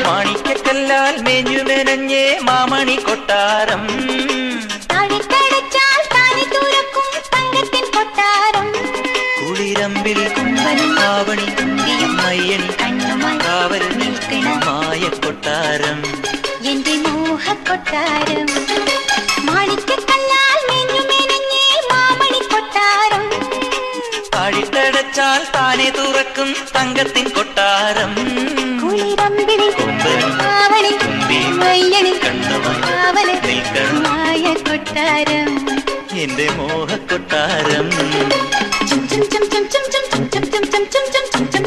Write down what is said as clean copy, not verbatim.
മാണിക്കല്ലാൽ മേഞ്ഞുമെനഞ്ഞേ മാമണി കൊട്ടാരം, കുളിരമ്പിൽ ആവണി മയ്യണി കാവൽ നിൽക്കണ മായ കൊട്ടാരം, എന്റെ മോഹക്കൊട്ടാരം. മാണിക്കല്ലാൽ മേഞ്ഞുമെനഞ്ഞേ മാമണി കൊട്ടാരം, താഴിട്ടടച്ചാൽ താനെ തുറക്കും തങ്കത്തിൻ കൊട്ടാരം, കുളിരമ്പിൽ ആവണി മയ്യണി കാവൽ മായ കൊട്ടാരം, എന്റെ മോഹക്കൊട്ടാരം. ചും ചും ചും ചും ചും ചും ചും ചും ചും ചും ചും ചും